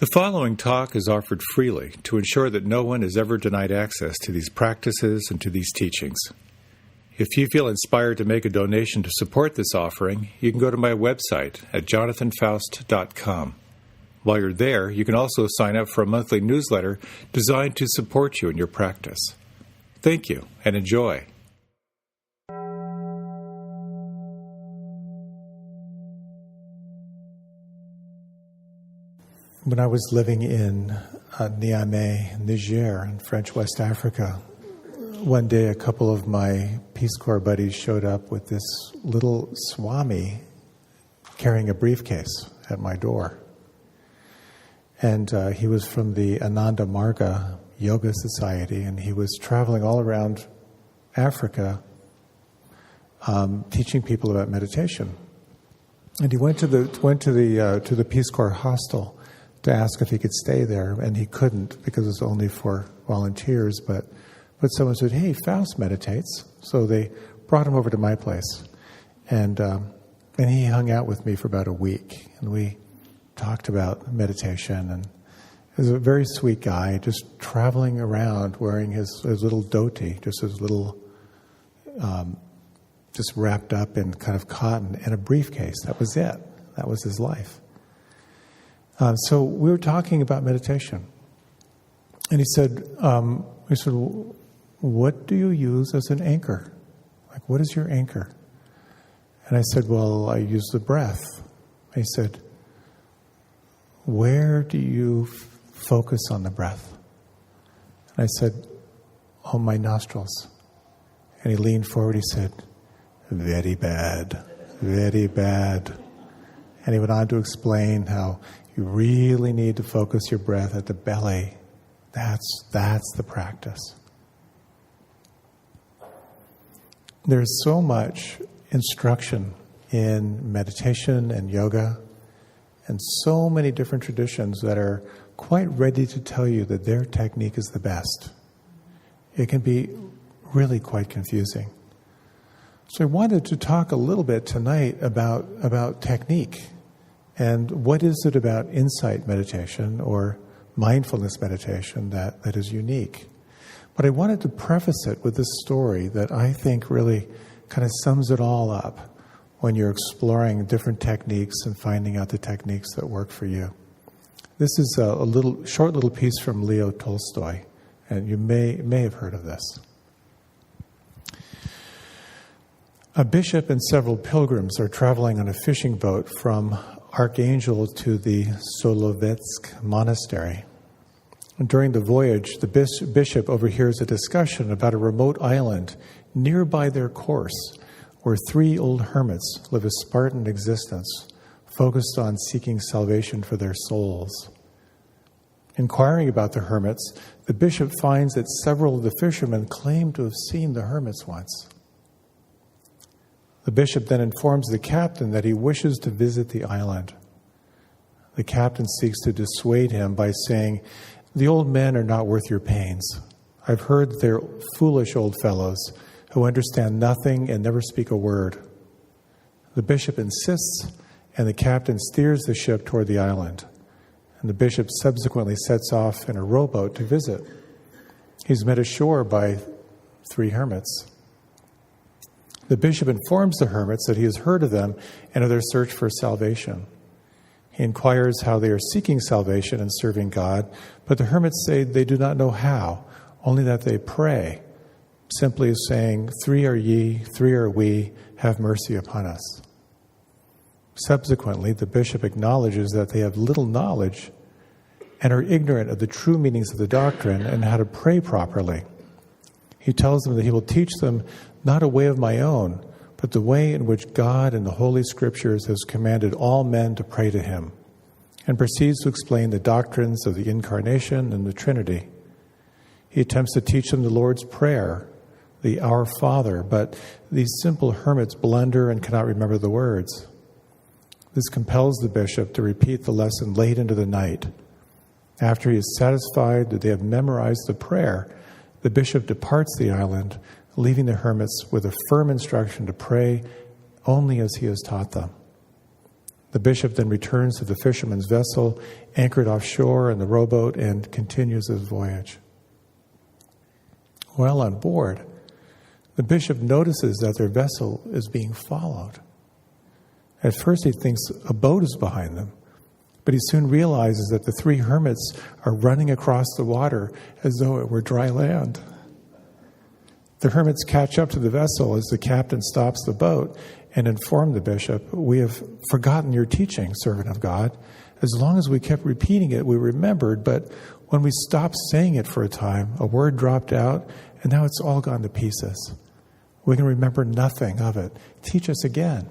The following talk is offered freely to ensure that no one is ever denied access to these practices and to these teachings. If you feel inspired to make a donation to support this offering, you can go to my website at jonathanfoust.com. While you're there, you can also sign up for a monthly newsletter designed to support you in your practice. Thank you, and enjoy. When I was living in Niamey, Niger, in French West Africa, one day a couple of my Peace Corps buddies showed up with this little Swami carrying a briefcase at my door. And he was from the Ananda Marga Yoga Society, and he was traveling all around Africa teaching people about meditation. And he went to the Peace Corps hostel to ask if he could stay there, and he couldn't because it was only for volunteers, but someone said, "Hey, Foust meditates." So they brought him over to my place, and he hung out with me for about a week, and we talked about meditation, and he was a very sweet guy, just traveling around wearing his little dhoti, just his little, just wrapped up in kind of cotton, and a briefcase. That was it. That was his life. So we were talking about meditation, and he said, "What do you use as an anchor? Like, what is your anchor?" And I said, "Well, I use the breath." And he said, "Where do you focus on the breath?" And I said, "On my nostrils." And he leaned forward. He said, "Very bad, very bad." And he went on to explain how you really need to focus your breath at the belly. That's the practice. There's so much instruction in meditation and yoga, and so many different traditions that are quite ready to tell you that their technique is the best. It can be really quite confusing. So I wanted to talk a little bit tonight about technique. And what is it about insight meditation or mindfulness meditation that is unique? But I wanted to preface it with this story that I think really kind of sums it all up when you're exploring different techniques and finding out the techniques that work for you. This is a short little piece from Leo Tolstoy, and you may have heard of this. A bishop and several pilgrims are traveling on a fishing boat from Archangel to the Solovetssk monastery. During the voyage, the bishop overhears a discussion about a remote island nearby their course where 3 old hermits live a Spartan existence focused on seeking salvation for their souls. Inquiring about the hermits, the bishop finds that several of the fishermen claim to have seen the hermits once. The bishop then informs the captain that he wishes to visit the island. The captain seeks to dissuade him by saying, "The old men are not worth your pains. I've heard they're foolish old fellows who understand nothing and never speak a word." The bishop insists, and the captain steers the ship toward the island. And the bishop subsequently sets off in a rowboat to visit. He's met ashore by 3 hermits. The bishop informs the hermits that he has heard of them and of their search for salvation. He inquires how they are seeking salvation and serving God, but the hermits say they do not know how, only that they pray, simply saying, "3 are ye, 3 are we, have mercy upon us." Subsequently, the bishop acknowledges that they have little knowledge and are ignorant of the true meanings of the doctrine and how to pray properly. He tells them that he will teach them not a way of my own, but the way in which God in the Holy Scriptures has commanded all men to pray to him, and proceeds to explain the doctrines of the Incarnation and the Trinity. He attempts to teach them the Lord's Prayer, the Our Father, but these simple hermits blunder and cannot remember the words. This compels the bishop to repeat the lesson late into the night. After he is satisfied that they have memorized the prayer, the bishop departs the island, leaving the hermits with a firm instruction to pray only as he has taught them. The bishop then returns to the fisherman's vessel, anchored offshore in the rowboat, and continues his voyage. While on board, the bishop notices that their vessel is being followed. At first he thinks a boat is behind them, but he soon realizes that the three hermits are running across the water as though it were dry land. The hermits catch up to the vessel as the captain stops the boat and inform the bishop, "We have forgotten your teaching, servant of God. As long as we kept repeating it, we remembered, but when we stopped saying it for a time, a word dropped out, and now it's all gone to pieces. We can remember nothing of it. Teach us again."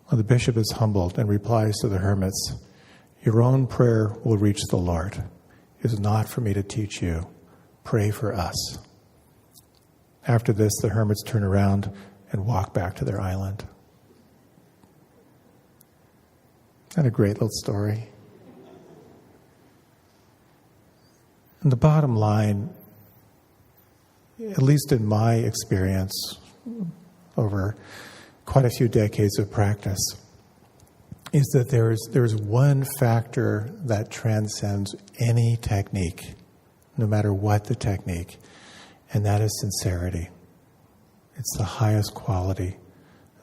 Well, the bishop is humbled and replies to the hermits, "Your own prayer will reach the Lord. It is not for me to teach you. Pray for us." After this, the hermits turn around and walk back to their island. Isn't that a great little story? And the bottom line, at least in my experience over quite a few decades of practice, is that there's one factor that transcends any technique, no matter what the technique, and that is sincerity. It's the highest quality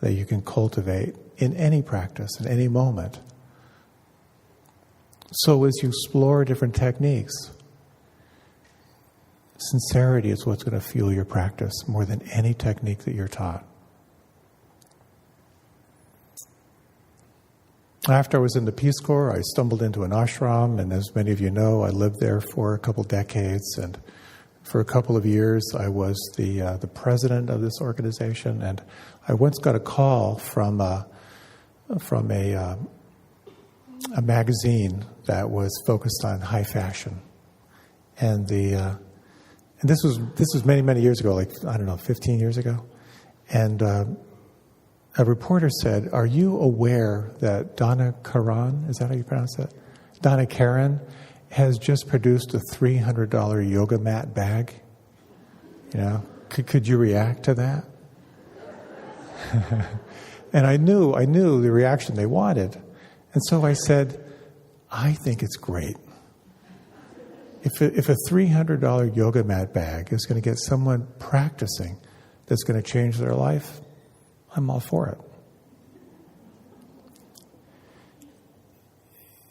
that you can cultivate in any practice, in any moment. So as you explore different techniques, sincerity is what's going to fuel your practice more than any technique that you're taught. After I was in the Peace Corps, I stumbled into an ashram, and as many of you know, I lived there for a couple decades, and for a couple of years I was the president of this organization, and I once got a call from a magazine that was focused on high fashion, and this was many years ago, like 15 years ago, and a reporter said, "Are you aware that Donna Karan, is that how you pronounce it? Donna Karan has just produced a $300 yoga mat bag. You know, could you react to that?" And I knew the reaction they wanted. And so I said, "I think it's great. If a $300 yoga mat bag is going to get someone practicing that's going to change their life, I'm all for it."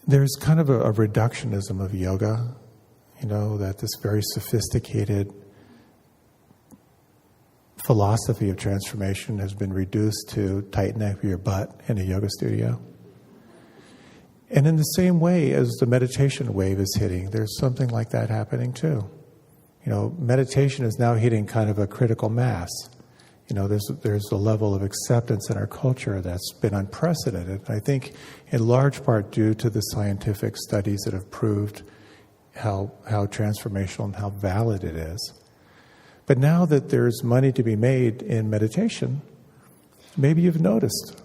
There's kind of a reductionism of yoga, that this very sophisticated philosophy of transformation has been reduced to tighten up your butt in a yoga studio. And in the same way as the meditation wave is hitting, there's something like that happening too. Meditation is now hitting kind of a critical mass. There's a level of acceptance in our culture that's been unprecedented. I think in large part due to the scientific studies that have proved how transformational and how valid it is. But now that there's money to be made in meditation, maybe you've noticed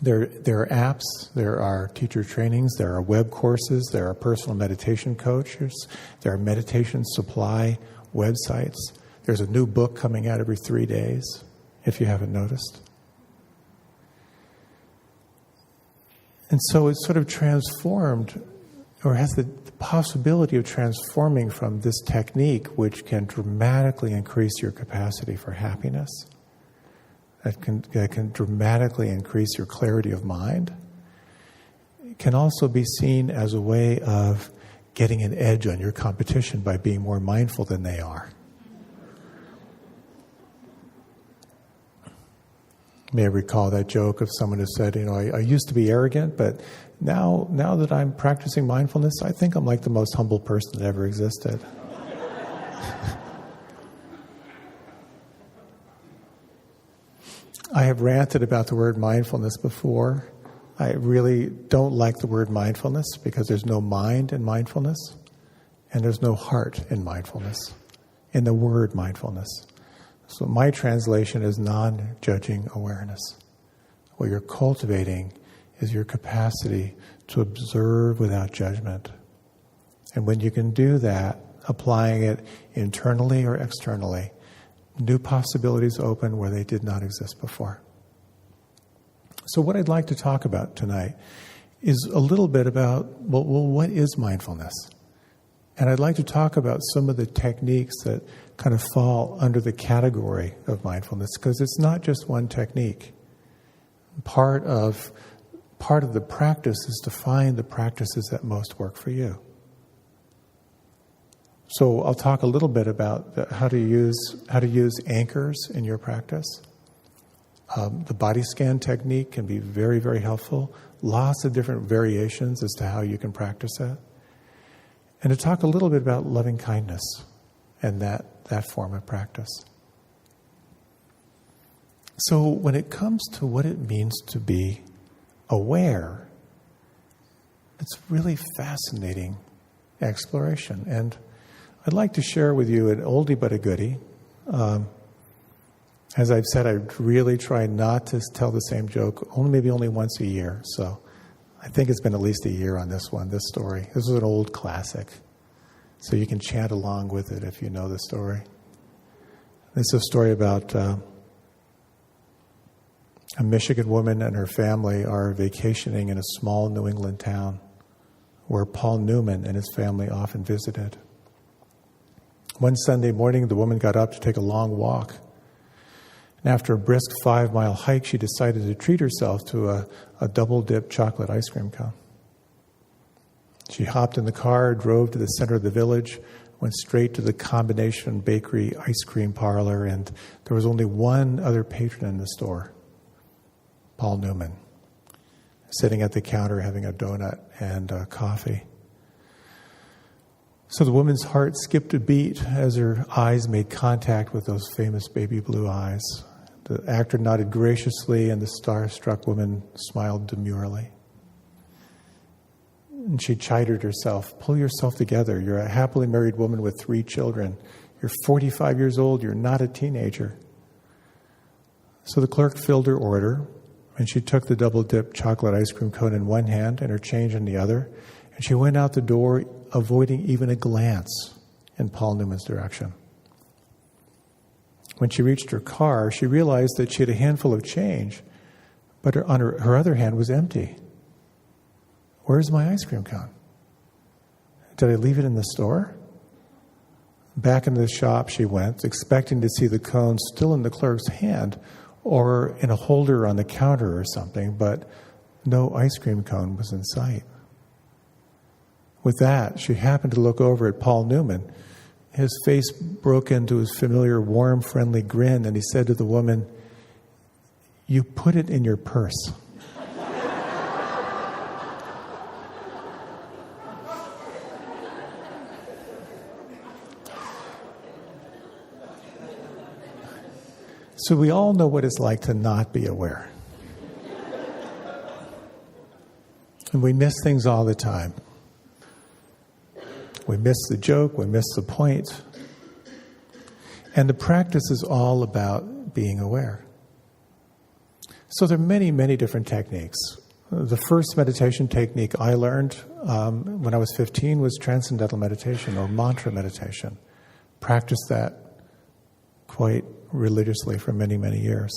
there are apps, there are teacher trainings, there are web courses, there are personal meditation coaches, there are meditation supply websites. There's a new book coming out every 3 days, if you haven't noticed. And so it's sort of transformed, or has the possibility of transforming from this technique, which can dramatically increase your capacity for happiness, that can dramatically increase your clarity of mind. It can also be seen as a way of getting an edge on your competition by being more mindful than they are. You may recall that joke of someone who said, I used to be arrogant, but now that I'm practicing mindfulness, I think I'm like the most humble person that ever existed. I have ranted about the word mindfulness before. I really don't like the word mindfulness because there's no mind in mindfulness and there's no heart in mindfulness, in the word mindfulness. So my translation is non-judging awareness. What you're cultivating is your capacity to observe without judgment. And when you can do that, applying it internally or externally, new possibilities open where they did not exist before. So what I'd like to talk about tonight is a little bit about, well, what is mindfulness? And I'd like to talk about some of the techniques that kind of fall under the category of mindfulness, because it's not just one technique. Part of the practice is to find the practices that most work for you. So I'll talk a little bit about how to use anchors in your practice. The body scan technique can be very, very helpful. Lots of different variations as to how you can practice that. And to talk a little bit about loving kindness and that form of practice. So when it comes to what it means to be aware, it's really fascinating exploration. And I'd like to share with you an oldie but a goodie. As I've said, I really try not to tell the same joke, maybe only once a year. So I think it's been at least a year on this story. This is an old classic. So you can chant along with it if you know the story. It's a story about a Michigan woman and her family are vacationing in a small New England town where Paul Newman and his family often visited. One Sunday morning, the woman got up to take a long walk. And after a brisk 5-mile hike, she decided to treat herself to a double-dip chocolate ice cream cone. She hopped in the car, drove to the center of the village, went straight to the combination bakery ice cream parlor, and there was only one other patron in the store, Paul Newman, sitting at the counter having a donut and coffee. So the woman's heart skipped a beat as her eyes made contact with those famous baby blue eyes. The actor nodded graciously, and the starstruck woman smiled demurely. And she chided herself, "Pull yourself together. You're a happily married woman with 3 children. You're 45 years old. You're not a teenager." So the clerk filled her order, and she took the double-dip chocolate ice cream cone in one hand and her change in the other, and she went out the door, avoiding even a glance in Paul Newman's direction. When she reached her car, she realized that she had a handful of change, but her other hand was empty. "Where's my ice cream cone? Did I leave it in the store?" Back into the shop she went, expecting to see the cone still in the clerk's hand or in a holder on the counter or something, but no ice cream cone was in sight. With that, she happened to look over at Paul Newman. His face broke into his familiar, warm, friendly grin, and he said to the woman, "You put it in your purse." So we all know what it's like to not be aware. And we miss things all the time. We miss the joke, we miss the point. And the practice is all about being aware. So there are many, many different techniques. The first meditation technique I learned when I was 15 was transcendental meditation or mantra meditation. Practiced that quite religiously for many, many years.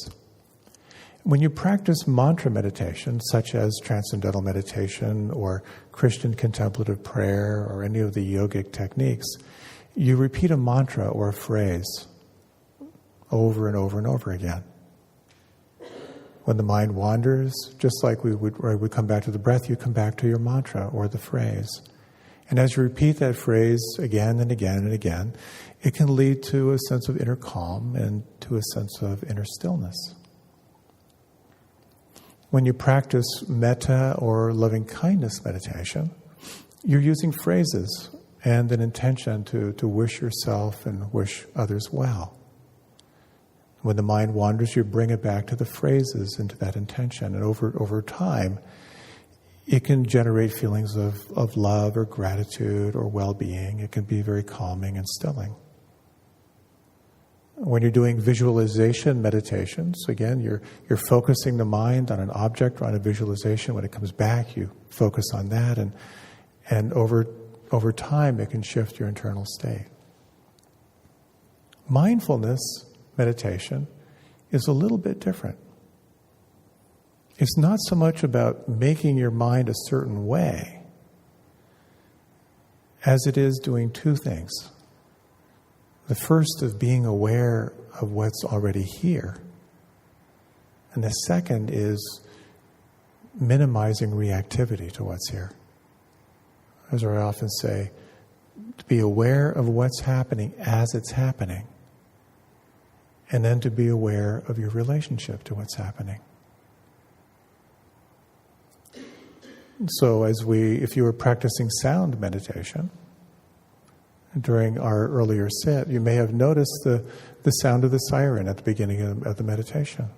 When you practice mantra meditation, such as transcendental meditation or Christian contemplative prayer or any of the yogic techniques, you repeat a mantra or a phrase over and over and over again. When the mind wanders, just like we would come back to the breath, you come back to your mantra or the phrase. And as you repeat that phrase again and again and again, it can lead to a sense of inner calm and to a sense of inner stillness. When you practice metta or loving kindness meditation, you're using phrases and an intention to wish yourself and wish others well. When the mind wanders, you bring it back to the phrases and to that intention. And over time, it can generate feelings of love or gratitude or well-being. It can be very calming and stilling. When you're doing visualization meditations, again, you're focusing the mind on an object or on a visualization. When it comes back, you focus on that, and over time, it can shift your internal state. Mindfulness meditation is a little bit different. It's not so much about making your mind a certain way as it is doing two things. The first is being aware of what's already here. And the second is minimizing reactivity to what's here. As I often say, to be aware of what's happening as it's happening, and then to be aware of your relationship to what's happening. So if you were practicing sound meditation, during our earlier set, you may have noticed the sound of the siren at the beginning of the meditation.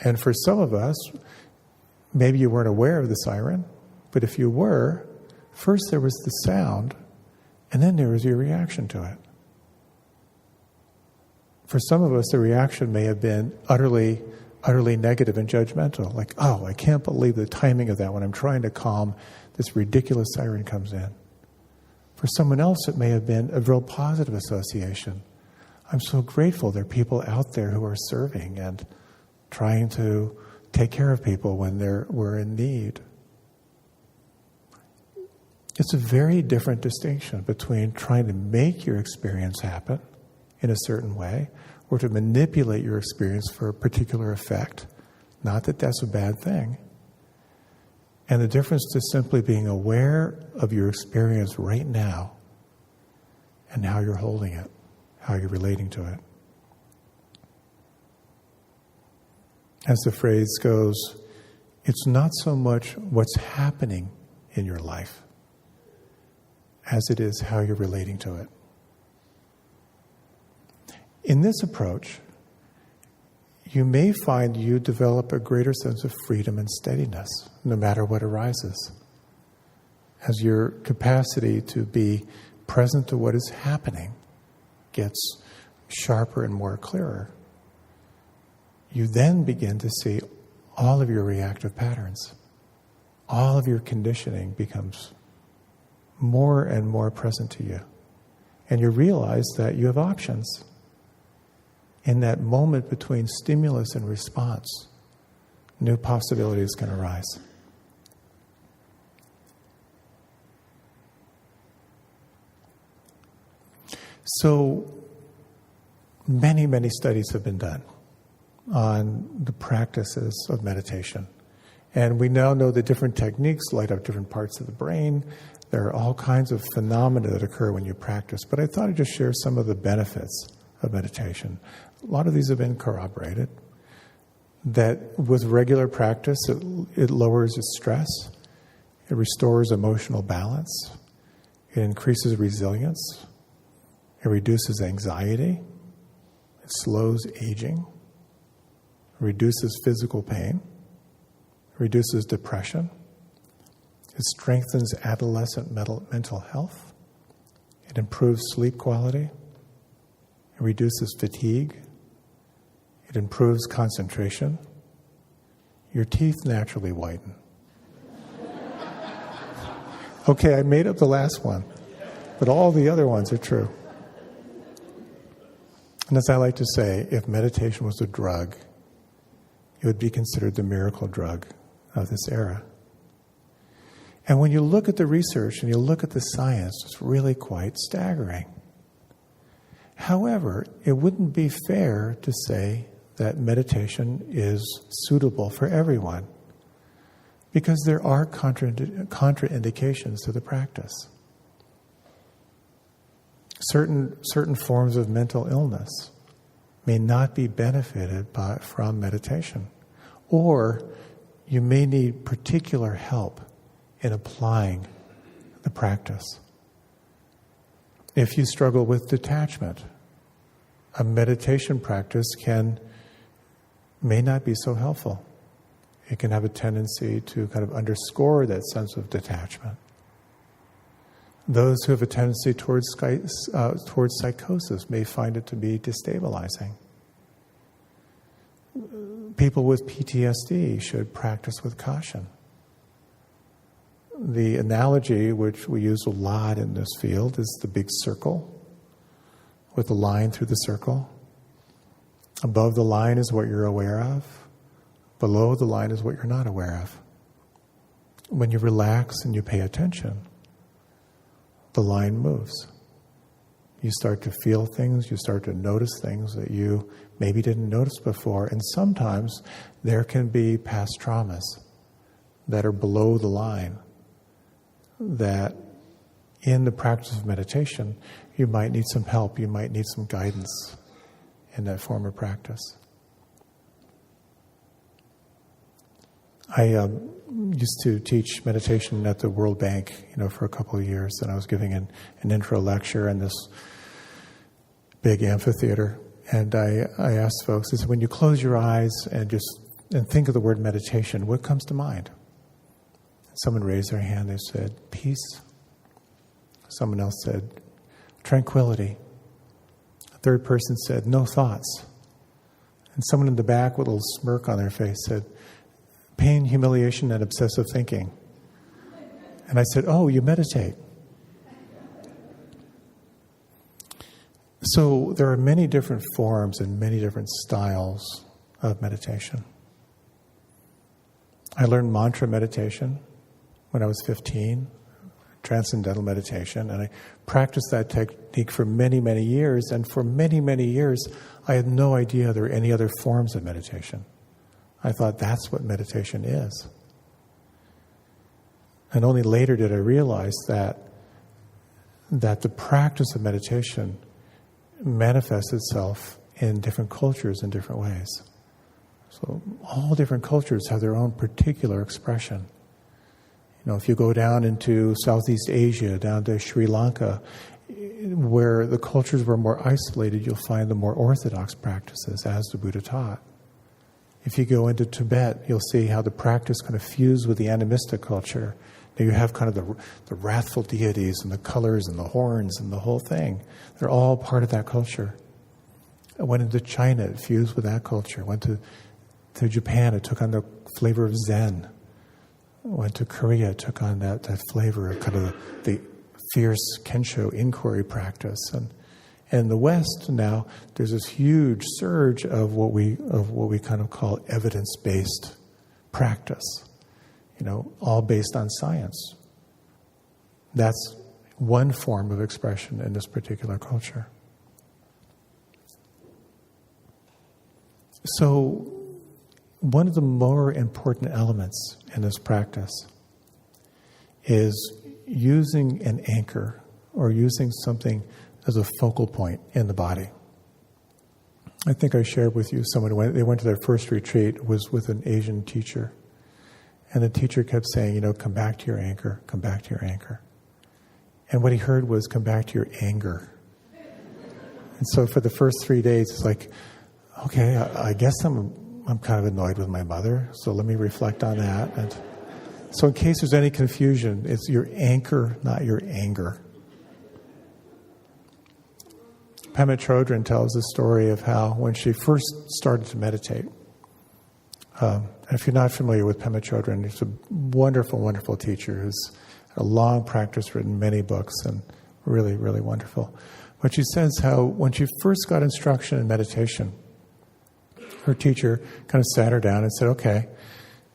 And for some of us, maybe you weren't aware of the siren, but if you were, first there was the sound, and then there was your reaction to it. For some of us, the reaction may have been utterly negative and judgmental, like, oh, I can't believe the timing of that when I'm trying to calm, this ridiculous siren comes in. For someone else, it may have been a real positive association. I'm so grateful there are people out there who are serving and trying to take care of people when we're in need. It's a very different distinction between trying to make your experience happen in a certain way or to manipulate your experience for a particular effect. Not that that's a bad thing. And the difference to simply being aware of your experience right now and how you're holding it, how you're relating to it. As the phrase goes, it's not so much what's happening in your life as it is how you're relating to it. In this approach, you may find you develop a greater sense of freedom and steadiness, no matter what arises. As your capacity to be present to what is happening gets sharper and more clearer, you then begin to see all of your reactive patterns. All of your conditioning becomes more and more present to you. And you realize that you have options. In that moment between stimulus and response, new possibilities can arise. So many, many studies have been done on the practices of meditation. And we now know that different techniques light up different parts of the brain. There are all kinds of phenomena that occur when you practice. But I thought I'd just share some of the benefits of meditation. A lot of these have been corroborated. That with regular practice, it lowers the stress. It restores emotional balance. It increases resilience. It reduces anxiety. It slows aging. Reduces physical pain, reduces depression. It strengthens adolescent mental health. It improves sleep quality. It reduces fatigue. It improves concentration. Your teeth naturally whiten. Okay, I made up the last one, but all the other ones are true. And as I like to say, if meditation was a drug, it would be considered the miracle drug of this era. And when you look at the research and you look at the science, it's really quite staggering. However, it wouldn't be fair to say that meditation is suitable for everyone, because there are contraindications to the practice. Certain forms of mental illness may not be benefited from meditation. Or you may need particular help in applying the practice. If you struggle with detachment, a meditation practice may not be so helpful. It can have a tendency to kind of underscore that sense of detachment. Those who have a tendency towards psychosis may find it to be destabilizing. People with PTSD should practice with caution. The analogy which we use a lot in this field is the big circle with a line through the circle. Above the line is what you're aware of. Below the line is what you're not aware of. When you relax and you pay attention, the line moves. You start to feel things, you start to notice things that you maybe didn't notice before, and sometimes there can be past traumas that are below the line that in the practice of meditation you might need some help, you might need some guidance in that form of practice. I used to teach meditation at the World Bank, for a couple of years, and I was giving an intro lecture in this big amphitheater, and I asked folks, I said, when you close your eyes and think of the word meditation, what comes to mind? Someone raised their hand, they said, peace. Someone else said, tranquility. A third person said, no thoughts. And someone in the back with a little smirk on their face said, pain, humiliation, and obsessive thinking. And I said, oh, you meditate. So there are many different forms and many different styles of meditation. I learned mantra meditation when I was 15, transcendental meditation, and I practiced that technique for many, many years, and for many, many years I had no idea there were any other forms of meditation. I thought that's what meditation is. And only later did I realize that the practice of meditation manifests itself in different cultures in different ways. So all different cultures have their own particular expression. If you go down into Southeast Asia, down to Sri Lanka, where the cultures were more isolated, you'll find the more orthodox practices as the Buddha taught. If you go into Tibet, you'll see how the practice kind of fused with the animistic culture. Now you have kind of the wrathful deities and the colors and the horns and the whole thing. They're all part of that culture. I went into China, it fused with that culture. Went to Japan, it took on the flavor of Zen. Went to Korea, it took on that flavor of kind of the fierce Kensho inquiry practice. And in the West now, there's this huge surge of what we kind of call evidence-based practice. All based on science. That's one form of expression in this particular culture. So, one of the more important elements in this practice is using an anchor or using something as a focal point in the body. I think I shared with you someone, they went to their first retreat, was with an Asian teacher. And the teacher kept saying, come back to your anchor, come back to your anchor. And what he heard was, come back to your anger. And so for the first 3 days, it's like, okay, I guess I'm kind of annoyed with my mother, so let me reflect on that. And so in case there's any confusion, it's your anchor, not your anger. Pema Chodron tells the story of how when she first started to meditate, if you're not familiar with Pema Chodron, he's a wonderful, wonderful teacher who's had a long practice, written many books, and really, really wonderful. But she says how when she first got instruction in meditation, her teacher kind of sat her down and said, okay,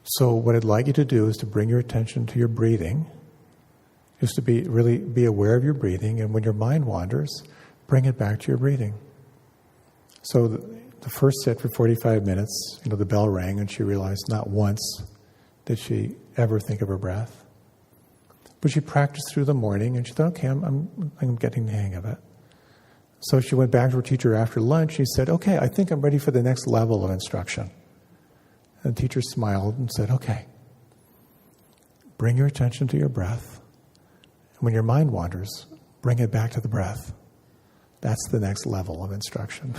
so what I'd like you to do is to bring your attention to your breathing, just to be aware of your breathing, and when your mind wanders, bring it back to your breathing. So the first set for 45 minutes, the bell rang, and she realized not once did she ever think of her breath. But she practiced through the morning, and she thought, okay, I'm getting the hang of it. So she went back to her teacher after lunch. She said, okay, I think I'm ready for the next level of instruction. And the teacher smiled and said, okay, bring your attention to your breath. And when your mind wanders, bring it back to the breath. That's the next level of instruction.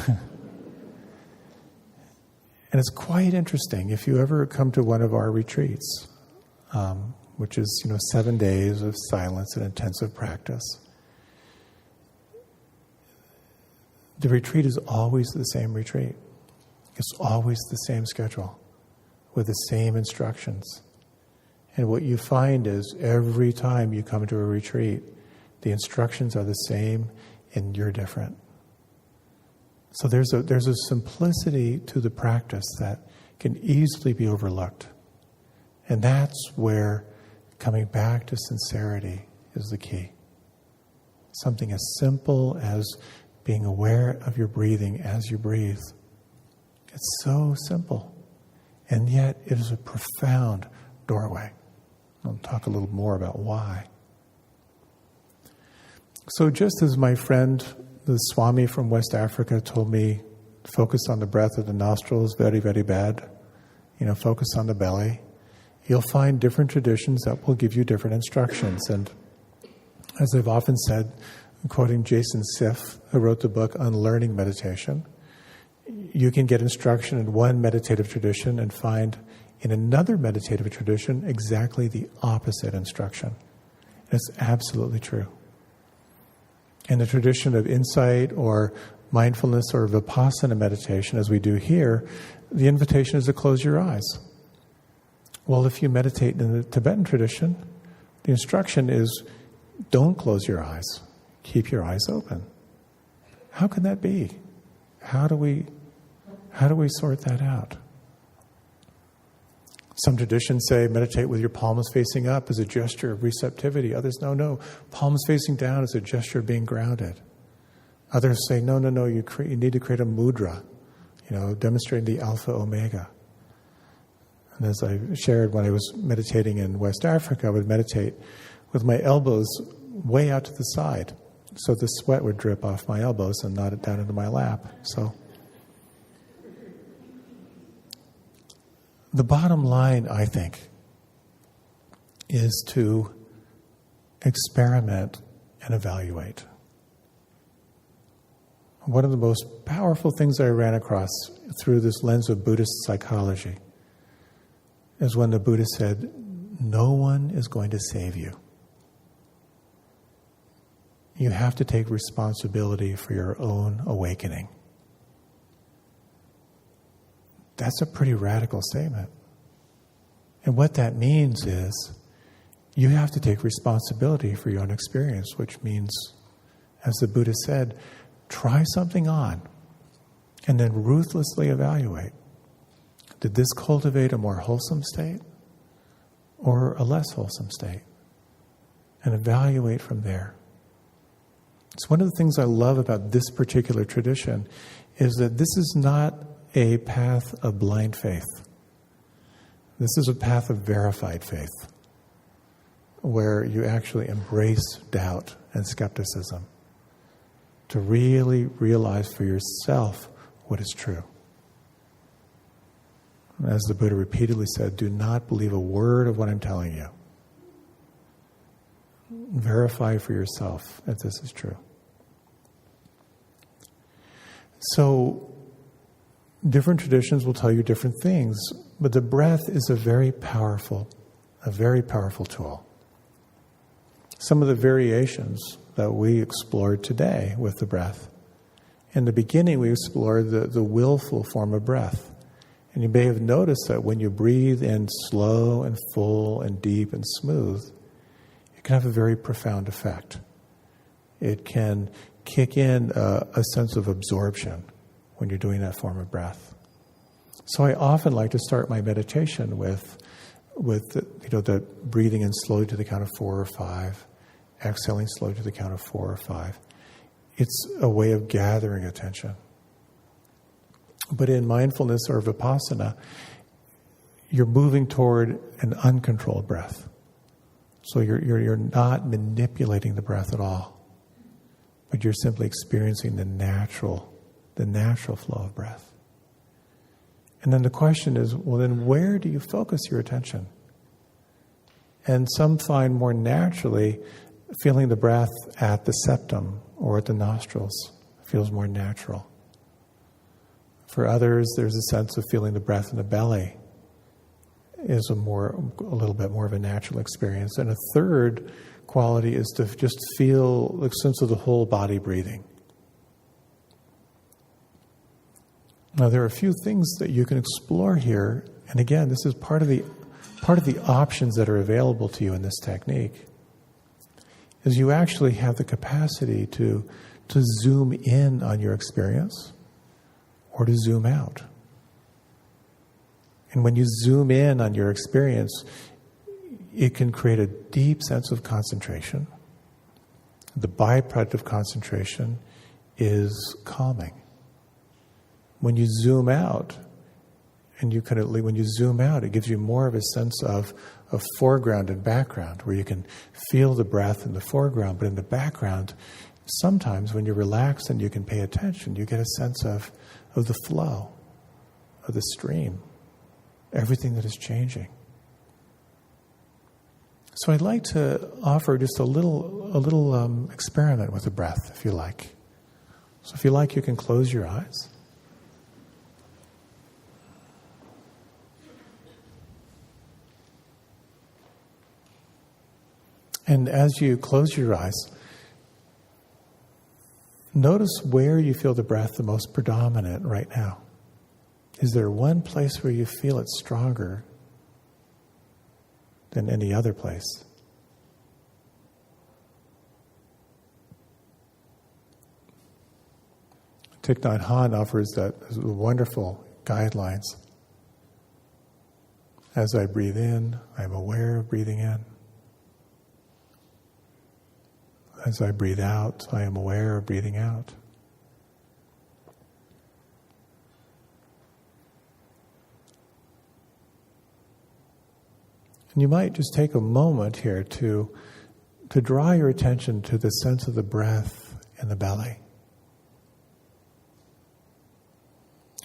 And it's quite interesting. If you ever come to one of our retreats, which is 7 days of silence and intensive practice, the retreat is always the same retreat. It's always the same schedule with the same instructions. And what you find is every time you come to a retreat, the instructions are the same and you're different. So there's a simplicity to the practice that can easily be overlooked. And that's where coming back to sincerity is the key. Something as simple as being aware of your breathing as you breathe. It's so simple. And yet it is a profound doorway. I'll talk a little more about why. So just as my friend, the Swami from West Africa, told me, focus on the breath of the nostrils, very, very bad. Focus on the belly. You'll find different traditions that will give you different instructions. And as I've often said, quoting Jason Siff, who wrote the book Unlearning Meditation, you can get instruction in one meditative tradition and find in another meditative tradition exactly the opposite instruction. And it's absolutely true. In the tradition of insight or mindfulness or vipassana meditation, as we do here, the invitation is to close your eyes. Well, if you meditate in the Tibetan tradition, the instruction is don't close your eyes. Keep your eyes open. How can that be? How do we sort that out? Some traditions say meditate with your palms facing up as a gesture of receptivity. Others, no, palms facing down is a gesture of being grounded. Others say, no, you need to create a mudra, demonstrating the alpha omega. And as I shared when I was meditating in West Africa, I would meditate with my elbows way out to the side, so the sweat would drip off my elbows and not down into my lap. So the bottom line, I think, is to experiment and evaluate. One of the most powerful things I ran across through this lens of Buddhist psychology is when the Buddha said, no one is going to save you. You have to take responsibility for your own awakening. That's a pretty radical statement. And what that means is you have to take responsibility for your own experience, which means, as the Buddha said, try something on and then ruthlessly evaluate. Did this cultivate a more wholesome state or a less wholesome state? And evaluate from there. It's one of the things I love about this particular tradition is that this is not a path of blind faith. This is a path of verified faith, where you actually embrace doubt and skepticism to really realize for yourself what is true. As the Buddha repeatedly said, do not believe a word of what I'm telling you. Verify for yourself if this is true. So, different traditions will tell you different things, but the breath is a very powerful tool. Some of the variations that we explored today with the breath. In the beginning, we explored the willful form of breath. And you may have noticed that when you breathe in slow and full and deep and smooth, it can have a very profound effect. It can kick in a sense of absorption when you're doing that form of breath. So I often like to start my meditation with the breathing in slowly to the count of 4 or 5, exhaling slowly to the count of 4 or 5. It's a way of gathering attention. But in mindfulness or vipassana, you're moving toward an uncontrolled breath. So you're not manipulating the breath at all, but you're simply experiencing the natural flow of breath. And then the question is, well, then where do you focus your attention? And some find more naturally feeling the breath at the septum or at the nostrils feels more natural. For others, there's a sense of feeling the breath in the belly is a little bit more of a natural experience. And a third quality is to just feel the sense of the whole body breathing. Now, there are a few things that you can explore here, and again, this is part of the options that are available to you in this technique. Is you actually have the capacity to zoom in on your experience or to zoom out. And when you zoom in on your experience, it can create a deep sense of concentration. The byproduct of concentration is calming. When you zoom out, when you zoom out, it gives you more of a sense of foreground and background, where you can feel the breath in the foreground, but in the background, sometimes when you're relaxed and you can pay attention, you get a sense of the flow, of the stream, everything that is changing. So I'd like to offer just a little experiment with the breath, if you like. So if you like, you can close your eyes. And as you close your eyes, notice where you feel the breath the most predominant right now. Is there one place where you feel it stronger than any other place? Thich Nhat Hanh offers that as wonderful guidelines. As I breathe in, I'm aware of breathing in. As I breathe out, I am aware of breathing out. And you might just take a moment here to draw your attention to the sense of the breath in the belly.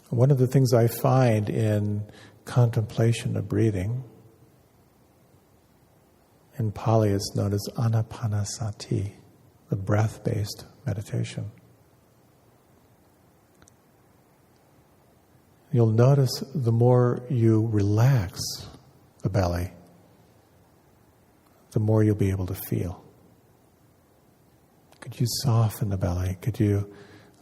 One of the things I find in contemplation of breathing, in Pali it's known as anapanasati, the breath-based meditation. You'll notice the more you relax the belly, the more you'll be able to feel. Could you soften the belly? Could you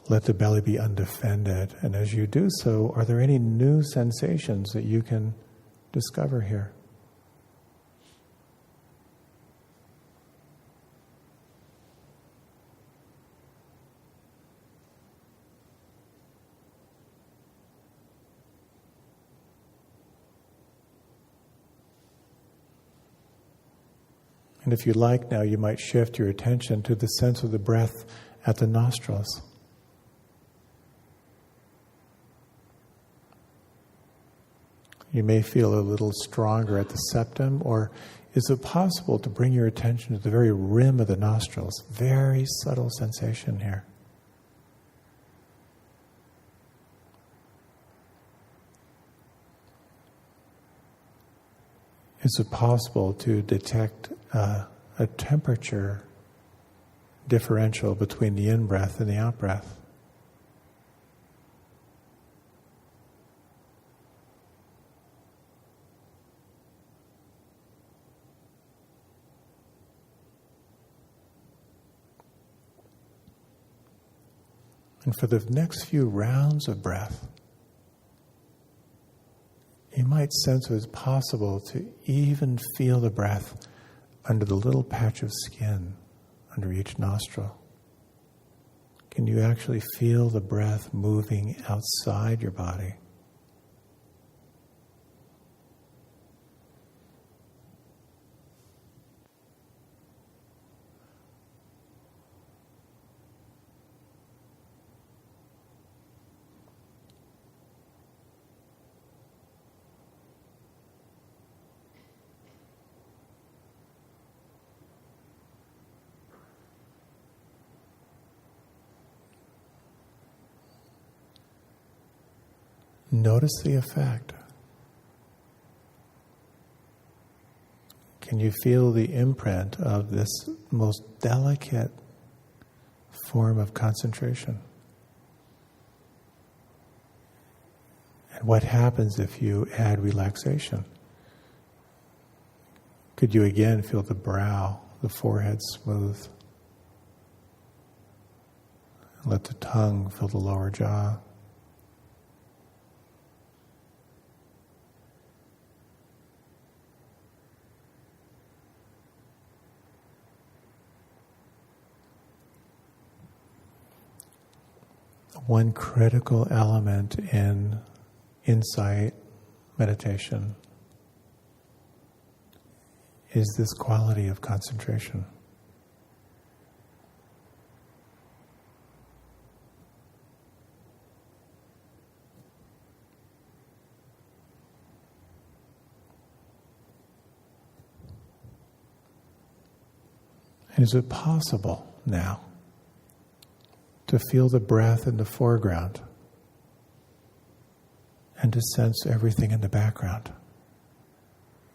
let the belly be undefended? And as you do so, are there any new sensations that you can discover here? And if you like now, you might shift your attention to the sense of the breath at the nostrils. You may feel a little stronger at the septum, or is it possible to bring your attention to the very rim of the nostrils? Very subtle sensation here. Is it possible to detect a temperature differential between the in-breath and the out-breath? And for the next few rounds of breath, you might sense it's possible to even feel the breath under the little patch of skin under each nostril. Can you actually feel the breath moving outside your body? Notice the effect. Can you feel the imprint of this most delicate form of concentration? And what happens if you add relaxation? Could you again feel the brow, the forehead smooth? Let the tongue fill the lower jaw. One critical element in insight, meditation is this quality of concentration. And is it possible now to feel the breath in the foreground and to sense everything in the background?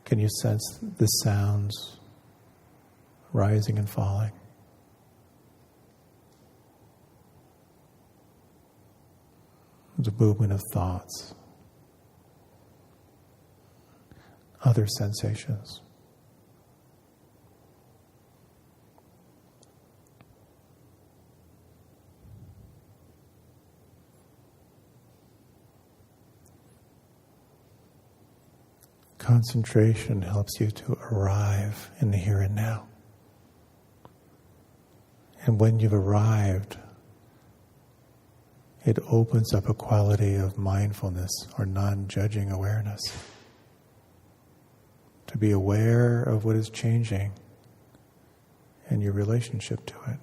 Can you sense the sounds rising and falling? The movement of thoughts, other sensations. Concentration helps you to arrive in the here and now. And when you've arrived, it opens up a quality of mindfulness or non-judging awareness. To be aware of what is changing and your relationship to it.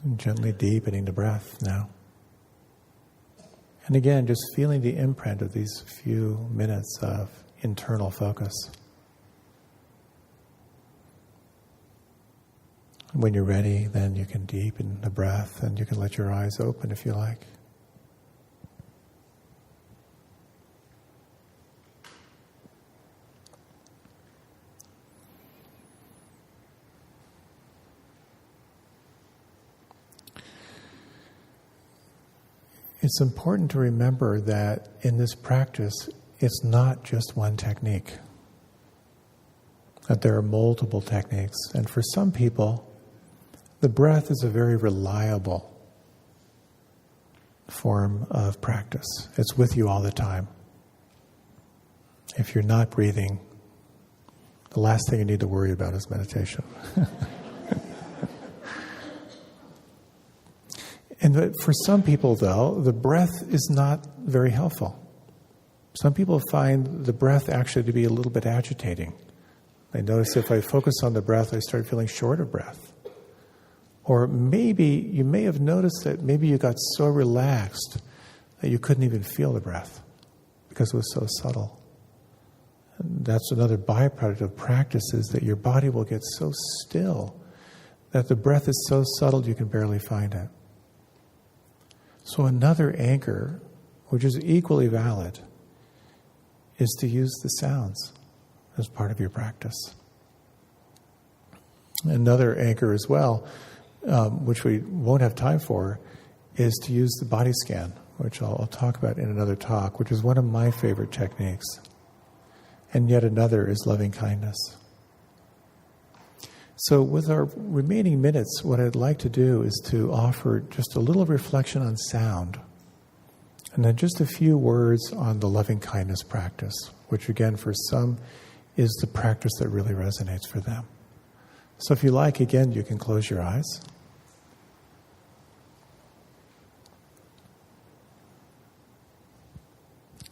And gently deepening the breath now. And again, just feeling the imprint of these few minutes of internal focus. When you're ready, then you can deepen the breath and you can let your eyes open if you like. It's important to remember that in this practice, it's not just one technique. That there are multiple techniques. And for some people, the breath is a very reliable form of practice. It's with you all the time. If you're not breathing, the last thing you need to worry about is meditation. And for some people, though, the breath is not very helpful. Some people find the breath actually to be a little bit agitating. They notice if I focus on the breath, I start feeling short of breath. Or maybe you may have noticed that maybe you got so relaxed that you couldn't even feel the breath because it was so subtle. And that's another byproduct of practice, is that your body will get so still that the breath is so subtle you can barely find it. So another anchor, which is equally valid, is to use the sounds as part of your practice. Another anchor as well, which we won't have time for, is to use the body scan, which I'll talk about in another talk, which is one of my favorite techniques. And yet another is loving kindness. So with our remaining minutes, what I'd like to do is to offer just a little reflection on sound, and then just a few words on the loving kindness practice, which again for some is the practice that really resonates for them. So if you like, again, you can close your eyes.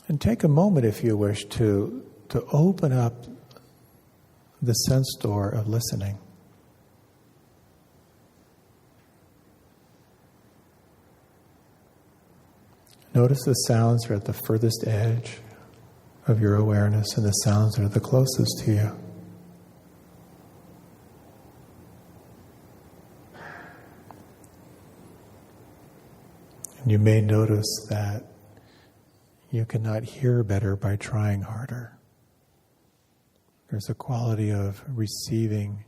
And take a moment, if you wish, to open up the sense door of listening. Notice the sounds are at the furthest edge of your awareness and the sounds that are the closest to you. And you may notice that you cannot hear better by trying harder. There's a quality of receiving.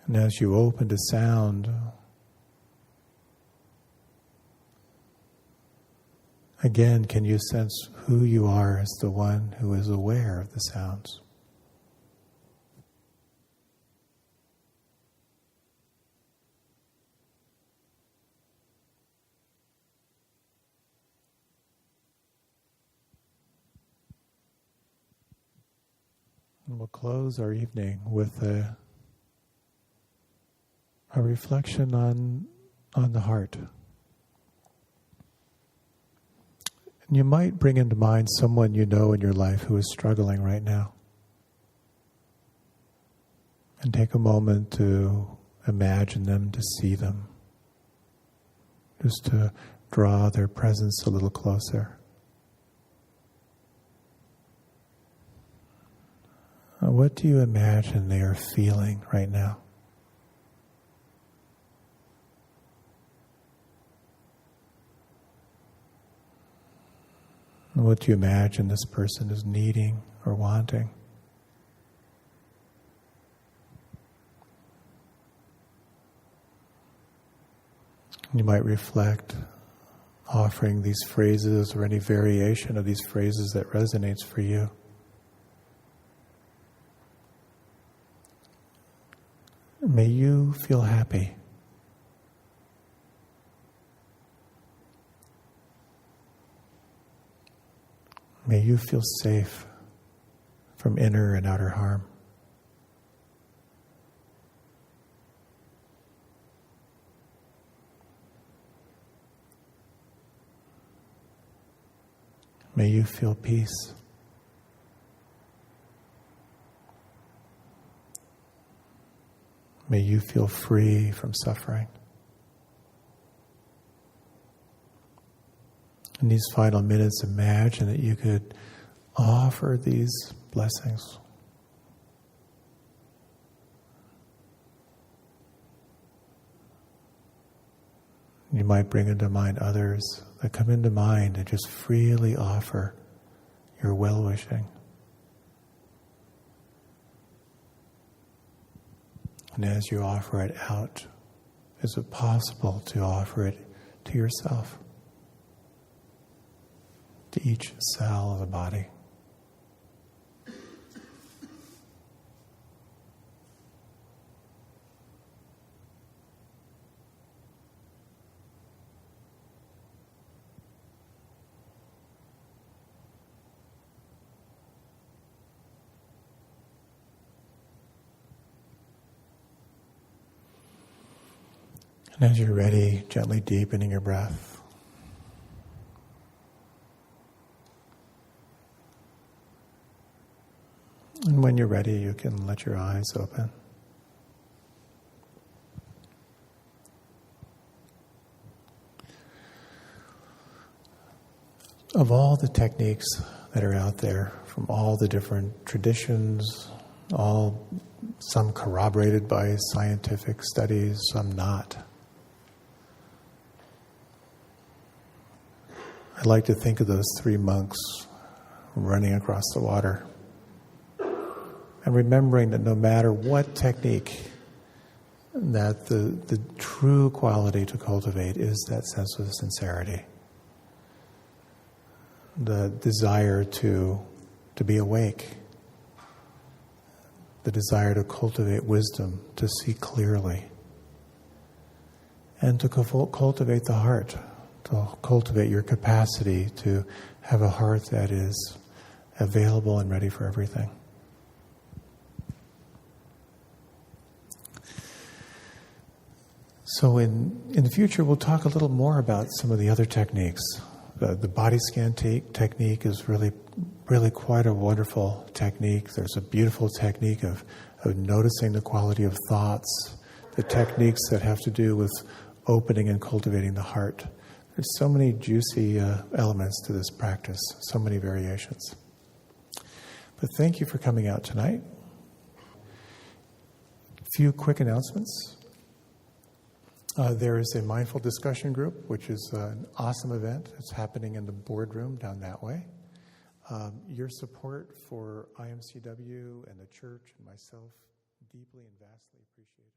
And as you open to sound, again, can you sense who you are as the one who is aware of the sounds? And we'll close our evening with a reflection on the heart. And you might bring into mind someone you know in your life who is struggling right now. And take a moment to imagine them, to see them. Just to draw their presence a little closer. What do you imagine they are feeling right now? What do you imagine this person is needing or wanting? You might reflect, offering these phrases or any variation of these phrases that resonates for you. May you feel happy. May you feel safe from inner and outer harm. May you feel peace. May you feel free from suffering. In these final minutes, imagine that you could offer these blessings. You might bring into mind others that come into mind and just freely offer your well-wishing. And as you offer it out, is it possible to offer it to yourself, to each cell of the body? And as you're ready, gently deepening your breath. And when you're ready, you can let your eyes open. Of all the techniques that are out there, from all the different traditions, some corroborated by scientific studies, some not, I like to think of those three monks running across the water and remembering that no matter what technique, that the true quality to cultivate is that sense of sincerity, the desire to be awake, the desire to cultivate wisdom, to see clearly, and to cultivate the heart, to cultivate your capacity to have a heart that is available and ready for everything. So in the future, we'll talk a little more about some of the other techniques. The body scan technique is really quite a wonderful technique. There's a beautiful technique of noticing the quality of thoughts, the techniques that have to do with opening and cultivating the heart. There's so many juicy elements to this practice, so many variations. But thank you for coming out tonight. A few quick announcements. There is a mindful discussion group, which is an awesome event. It's happening in the boardroom down that way. Your support for IMCW and the church and myself, deeply and vastly appreciated.